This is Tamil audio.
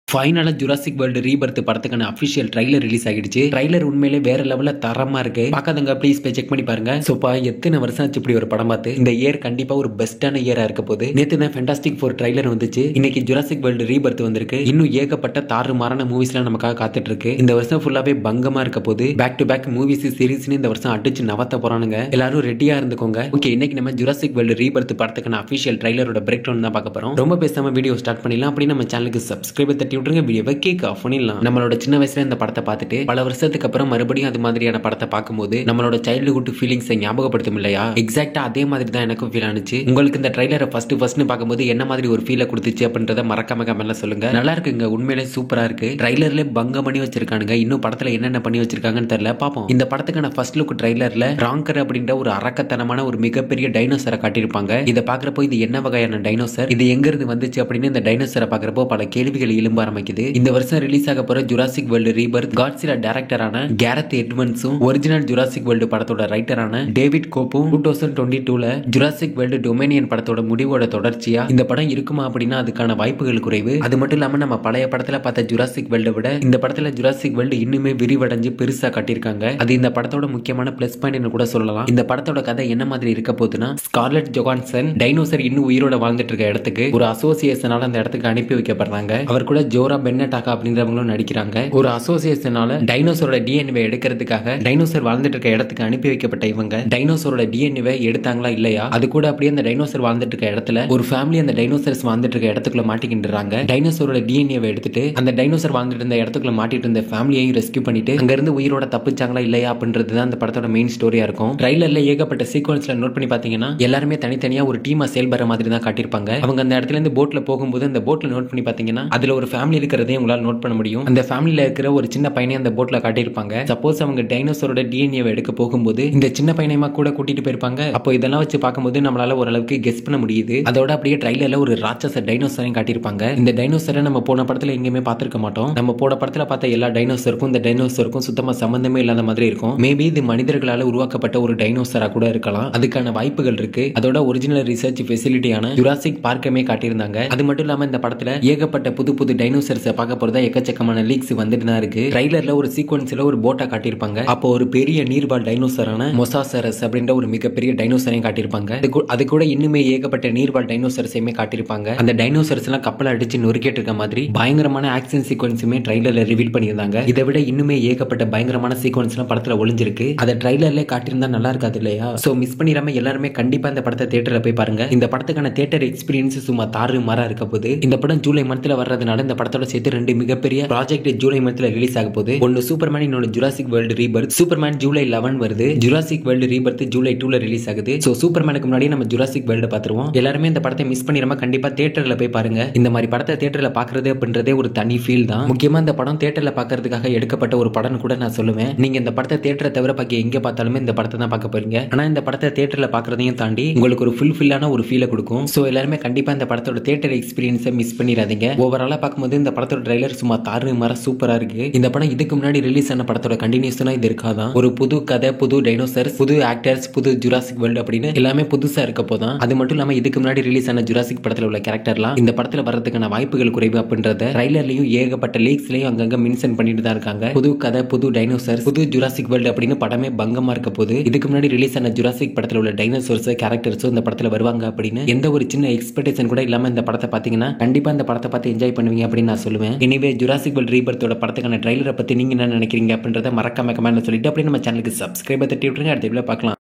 ஃபைனலா ஜுராசிக் வேர்ல்டு ரீபர்த் படத்துக்கான அபிஷியல் ட்ரைலர் ரிலீஸ் ஆகிடுச்சு. ட்ரைலர் உண்மையிலே வேற லெவல்ல தரமா இருக்கு. பார்க்காதவங்க ப்ளீஸ் போய் செக் பண்ணி பாருங்க. சோப்பா எத்தனை வருஷம் ஆச்சு இப்படி ஒரு படம் பார்த்து. இந்த இயர் கண்டிப்பா ஒரு பெஸ்டான இயரா இருக்க போகுது. நேத்து தான் ஃபேண்டாஸ்டிக் 4 ட்ரைலர் வந்துச்சு. இன்னைக்கு ஜுராசிக் வேர்ல்டு ரீபர்த் வந்திருக்கு. இன்னும் ஏகப்பட்ட தாறுமாறான மூவிஸ்லாம் நமக்காக காத்துட்டு இருக்கு. இந்த வருஷம் ஃபுல்லாவே பங்கமா இருக்க போகுது. பேக் டு பேக் மூவிஸ் சீரிஸ்னு இந்த வருஷம் அடிச்சு நவத்த போறானுங்க. எல்லாரும் ரெடியா இருந்துக்கோங்க. ஓகே, இன்னைக்கு நம்ம ஜுராசிக் வேர்ல்டு ரீபர்த் படத்துக்கான அபிஷியல் ட்ரைலரோட பிரேக் டவுன் தான் பார்க்க போறோம். ரொம்ப பேசாம வீடியோ ஸ்டார்ட் பண்ணிடலாம். அப்படி நம்ம சேனலுக்கு சப்ஸ்கிரைப் தட்டி விட்டுருங்க. வீடியோவை கேக் ஆஃப் பண்ணிடலாம். நம்மளோட சின்ன வயசுல இந்த படத்தை பார்த்துட்டு பல வருஷத்துக்கு அப்புறம் மறுபடியும் அது மாதிரியான படத்தை பார்க்கும்போது நம்மளோட சைல்ட்ஹுட் ஃபீலிங்ஸை ஞாபகப்படுத்தும் இல்லையா? எக்ஸாக்டா அதே மாதிரி தான் எனக்கும் ஃபீல் ஆனிச்சு. உங்களுக்கு இந்த ட்ரைலரை ஃபர்ஸ்ட் பார்க்கும்போது என்ன மாதிரி ஒரு ஃபீலை கொடுத்துச்சு அப்படின்றத மறக்காம கமெண்ட்ல சொல்லுங்க. நல்லா இருக்குங்க, உண்மையிலே சூப்பரா இருக்கு. ட்ரைலர்ல பங்க பண்ணி வச்சிருக்கானுங்க. இன்னும் படத்துல என்னென்ன பண்ணி வச்சிருக்காங்கன்னு தெரியல, பாப்போம். இந்த படத்துக்கான ஃபர்ஸ்ட் லுக் ட்ரைலர்ல ராங்கர் அப்படின்ற ஒரு அரக்கத்தனமான ஒரு மிகப்பெரிய டைனோசரை காட்டியிருப்பாங்க. இதை பாக்குறப்போ இது என்ன வகையான டைனோசர், இது எங்க இருந்து வந்துச்சு அப்படின்னு இந்த டைனோசரை பாக்குறப்போ பல கேள்விகள் எழும்ப ஆரம்பிக்குது. இந்த வருஷம் ரிலீஸ் ஆக போற ஜுராசிக் வேர்ல்டு ரீபர்த் காட்ஸிலா டைரக்டரான கேரத் எட்மண்ட்ஸும் ஒரிஜினல் ஜுராசிக் வேர்ல்டு படத்தோட ரைட்டரான டேவிட் கோப்பும் 2022ல ஜுராசிக் வேர்ல்டு டொமினியன் படத்தோட முடிவோட தொடர்ச்சியா இந்த படம் இருக்குமா அப்படின்னா அதுக்கான வாய்ப்புகள் குறைவு. அது மட்டும் இல்லாம நம்ம பழைய படத்துல பார்த்த ஜுராசிக் வேர்ல்ட விட இந்த படத்துல ஜுராசிக் வேர்ல்டு இன்னுமே விரிவடைஞ்சு பெருசா காட்டியிருக்காங்க. அது இந்த படத்தோட முக்கியமான பிளஸ் பாயிண்ட் கூட சொல்லலாம். இந்த படத்தோட கதை என்ன மாதிரி இருக்க போகுதுன்னா, ஸ்கார்லெட் ஜொஹான்சன் டைனோசர் இன்னும் உயிரோட வாழ்ந்துட்டு இருக்க இடத்துக்கு ஒரு அசோசியேஷனால அந்த இடத்துக்கு அனுப்பி வைக்கப்படுறாங்க. அவர் கூட ஜோரா பென்னட்டாக்கா அப்படின்றவங்களும் நடிக்கிறாங்க. ஒரு அசோசியேஷனால டைனோசரோட டிஎன்ஏ எடுக்கிறதுக்காக டைனோசர் வாழ்ந்துட்டு இருக்க இடத்துக்கு அனுப்பி வைக்கப்பட்ட இவங்க டைனோசரோட டிஎன்ஏ எடுத்தாங்களா இல்லையா, அது கூட அப்படியே அந்த டைனோசர் வாழ்ந்துட்டு இருக்க இடத்துல ஒரு ஃபேமிலி அந்த டைனோசர்ஸ் வாழ்ந்துட்டு இருக்க இடத்துக்குள்ள மாட்டிக்கின்றாங்க. டைனோசரோட டிஎன்ஏ எடுத்துட்டு அந்த டைனோசர் வாழ்ந்துட்டு இருந்த இடத்துக்குள்ள மாட்டிட்டு இருந்த ஃபேமிலியையும் ரெஸ்கியூ பண்ணிட்டு அங்க இருந்து உயிரோட தப்பிச்சாங்களா இல்லையா அப்படின்றது தான் அந்த படத்தோட மெயின் ஸ்டோரியா இருக்கும். ட்ரைலர்ல ஏகப்பட்ட சீக்வன்ஸ்ல நோட் பண்ணி பாத்தீங்கன்னா எல்லாருமே தனித்தனியா ஒரு டீமா செயல்படுற மாதிரி தான் காட்டியிருப்பாங்க. அவங்க அந்த இடத்துல இருந்து போட்ல போகும்போது அந்த போட்ல நோட் பண்ணி பாத்தீங்கன்னா அதுல ஒரு ஃபேமிலி இருக்கிறதே உங்களால நோட் பண்ண முடியும். அந்த ஃபேமிலில இருக்கிற ஒரு சின்ன பையனை அந்த போட்ல காட்டியிருப்பாங்க. சப்போஸ் அவங்க டைனோசரோட டிஎன்ஏ எடுக்க போகும்போது இந்த சின்ன பையனையுமா கூட கூட்டிட்டு போயிருப்பாங்க. அப்போ இதெல்லாம் வச்சு பார்க்கும்போது நம்மளால ஓரளவுக்கு கெஸ் பண்ண முடியுது. அதோட அப்படியே ட்ரைலர்ல ஒரு ராட்சச டைனோசரையும் காட்டியிருப்பாங்க. இந்த டைனோசரை நம்ம போன படத்துல எங்கேயுமே பார்த்திருக்க மாட்டோம். நம்ம போன படத்துல பார்த்த எல்லா டைனோசருக்கும் இந்த டைனோசருக்கும் சுத்தமா சம்பந்தமே இல்லாத மாதிரி இருக்கும். மேபி இது மனிதர்களால உருவாக்கப்பட்ட ஒரு டைனோசரா கூட இருக்கலாம். அதுக்கான வாய்ப்புகள் இருக்கு. அதோட ஒரிஜினல் ரிசர்ச் ஃபெசிலிட்டியான ஜுராசிக் பார்க்கமே காட்டியிருந்தாங்க. அது மட்டும் இல்லாம இந்த படத்துல ஏகப்பட்ட புது புது டைனோசர்ஸை பார்க்க போறதா எக்கச்சக்கமான லீக்ஸ் வந்துட்டு தான் இருக்கு. ட்ரைலர்ல ஒரு சீக்வன்ஸ்ல ஒரு போட்டா காட்டியிருப்பாங்க. அப்போ ஒரு பெரிய நீர்வாழ் டைனோசரான மொசாசரஸ் அப்படின்ற ஒரு மிகப்பெரிய டைனோசரையும் காட்டியிருப்பாங்க. அது கூட இன்னுமே ஏகப்பட்ட நீர்வாழ் டைனோசர்ஸையுமே காட்டியிருப்பாங்க. அந்த டைனோசர்ஸ் எல்லாம் கப்பலை அடிச்சு நொறுக்கிட்டு இருக்க மாதிரி பயங்கரமான ஆக்ஷன் சீக்வன்ஸுமே ட்ரைலர்ல ரிவீல் பண்ணியிருந்தாங்க. இதை விட இன்னுமே ஏகப்பட்ட பயங்கரமான சீக்வன்ஸ் எல்லாம் படத்துல ஒளிஞ்சிருக்கு. அதை ட்ரைலர்ல காட்டியிருந்தா நல்லா இருக்காது இல்லையா? சோ மிஸ் பண்ணிடாம எல்லாருமே கண்டிப்பா இந்த படத்தை தியேட்டர்ல போய் பாருங்க. இந்த படத்துக்கான தியேட்டர் எக்ஸ்பீரியன்ஸ் சும்மா தாறு மாறா இருக்க போகுது. இந்த படம் ஜூலை மந்த்ல வர்றதுனால இந்த படத்தோட சேர்த்து 2 மிகப்பெரிய ப்ராஜெக்ட் ஜூலை மந்த்ல ரிலீஸ் ஆக போகுது. ஒன்னு சூப்பர்மேன், இன்னொரு Jurassic World Rebirth. Superman July 11 வருது. ஜுராசிக் வேர்ல்டு ரீபர்த் ஜூலை 2ல ரிலீஸ் ஆகுது. சோ சூப்பர்மேனுக்கு முன்னாடி நம்ம ஜுராசிக் வேர்ல்டு பாத்துருவோம். எல்லாருமே இந்த படத்தை மிஸ் பண்ணிடாம கண்டிப்பா தியேட்டர்ல போய் பாருங்க. இந்த மாதிரி படத்தை தியேட்டர்ல பாக்குறது அப்படின்றதே ஒரு தனி ஃபீல் தான். முக்கியமா இந்த படம் தியேட்டர்ல பாக்குறதுக்காக எடுக்கப்பட்ட ஒரு படம் கூட நான் சொல்லுவேன். நீங்க இந்த படத்தை தியேட்டரை தவிர பாக்க எங்க பார்த்தாலுமே இந்த படத்தை தான் பார்க்க போறீங்க. ஆனா இந்த படத்தை தியேட்டர்ல பாக்குறதையும் தாண்டி உங்களுக்கு ஒரு ஃபுல்ஃபில்லான ஒரு ஃபீலை கொடுக்கும். சோ எல்லாருமே கண்டிப்பா இந்த படத்தோட தியேட்டர் எக்ஸ்பீரியன்ஸை மிஸ் பண்ணிடாதீங்க. ஓவராலா பார்க்கும்போது இந்த படத்தோட ட்ரைலர் சும்மா தாறு மாற சூப்பரா இருக்கு. இந்த படம் இதுக்கு முன்னாடி ரிலீஸ் ஆன படத்தோட கண்டினியூஷனா இது இருக்காதான். ஒரு புது கதை, புது டைனோசர்ஸ், புது ஆக்டர்ஸ், புது ஜுராசிக் வேர்ல்டு அப்படின்னு எல்லாமே புதுசா இருக்க போதான். அது மட்டும் இல்லாம இதுக்கு முன்னாடி ரிலீஸ் ஆன ஜுராசிக் படத்துல உள்ள கேரக்டர்லாம் இந்த படத்துல வர்றதுக்கான வாய்ப்புகள் குறைவு அப்படின்றத ட்ரைலர்லயும் ஏகப்பட்ட லீக்ஸ்லயும் அங்கங்க மென்ஷன் பண்ணிட்டு தான் இருக்காங்க. புது கதை, புது டைனோசர்ஸ், புது ஜுராசிக் வேர்ல்டு அப்படின்னு படமே பங்கமா இருக்க போது. இதுக்கு முன்னாடி ரிலீஸ் ஆன ஜுராசிக் படத்துல உள்ள டைனோசர்ஸ் கேரக்டர்ஸும் இந்த படத்துல வருவாங்க அப்படின்னு எந்த ஒரு சின்ன எக்ஸ்பெக்டேஷன் கூட இல்லாம இந்த படத்தை பாத்தீங்கன்னா கண்டிப்பா இந்த படத்தை பார்த்து என்ஜாய் பண்ணுவீங்க அப்படின்னு நான் சொல்லுவேன். எனிவே ஜுராசிக் வேர்ல்டு ரீபர்த்தோட படத்துக்கான ட்ரைலரை பத்தி நீங்க என்ன நினைக்கிறீங்க அப்படின்றத மறக்காம கமெண்ட்ல சொல்லிட்டு அப்படியே நம்ம சேனலுக்கு சப்ஸ்கிரைப் தட்டி விட்டுருங்க. அடுத்த வீடியோல பார்க்கலாம்.